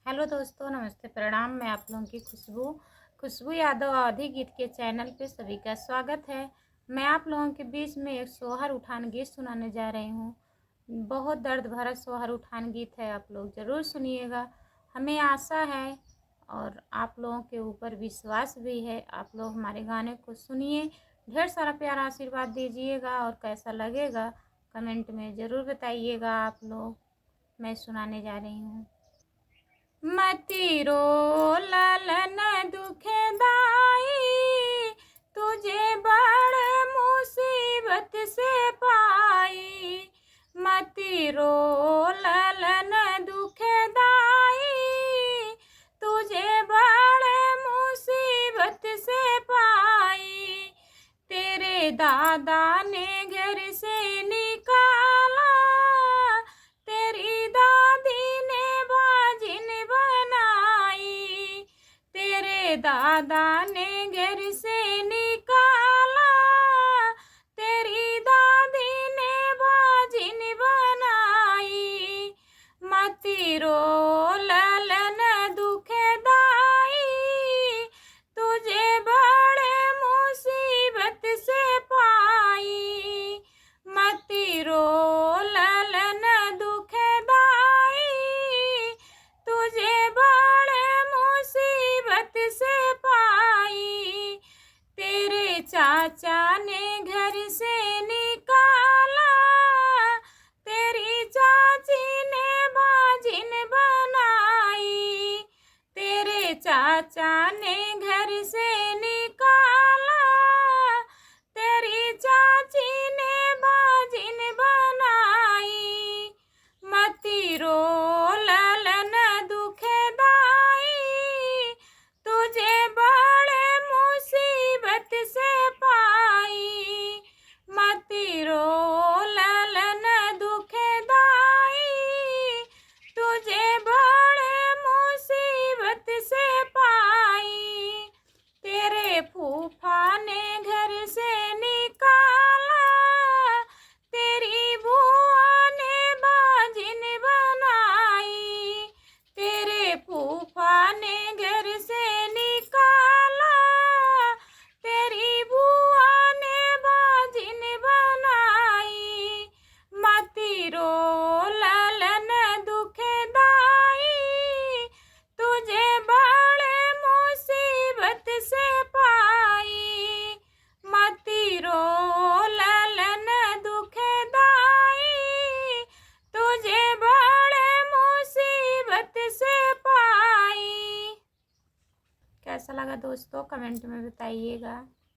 Hello दोस्तों, नमस्ते, प्रणाम। मैं आप लोगों की खुशबू यादव अवधी गीत के चैनल पे सभी का स्वागत है। मैं आप लोगों के बीच में एक सोहर उठान गीत सुनाने जा रही हूँ। बहुत दर्द भरा सोहर उठान गीत है, आप लोग ज़रूर सुनिएगा। हमें आशा है और आप लोगों के ऊपर विश्वास भी है। आप लोग हमारे गाने को सुनिए, ढेर सारा प्यार आशीर्वाद दीजिएगा और कैसा लगेगा कमेंट में ज़रूर बताइएगा आप लोग। मैं सुनाने जा रही हूँ। मती रो ललन दुखदाई, तुझे बड़ मुसीबत से पाई। मती रो ललन दुखदाई, तुझे बड़ मुसीबत से पाई। तेरे दादा ने घर से निकाला, तेरी दादी ने बाजिन बनाई। तेरे दादा ने घर से निकाला, तेरी दादी ने बाजिन बनाई। मती रो ललन दुखदाई, तुझे बड़े मुसीबत से पाई। मती रो ललन दुखदाई, तुझे बड़े मुसीबत से पाई। तेरे चाचा ने घर से निकाला, तेरी चाची ने बाजिन बनाई। तेरे चाचा ने घर से निकाला, तेरी चाची ने बाजिन बनाई। मती रो ललन दुखदाई, तुझे बड़े मुसीबत से पाई। मती रो ललन दुखदाई, तुझे बड़े मुसीबत से पाई। तेरे फूफा ने घर से निकाला, तेरी बुआ ने बाजिन बनाई। तेरे फूफा ने घर से निकाला, तेरी बुआ ने बाजिन बनाई। मती रो ललन दुखदाई, तुझे बड़े मुसीबत से पाई। मती रो ललन दुखदाई, तुझे बड़े मुसीबत से पाई। कैसा लगा दोस्तों, कमेंट में बताइएगा।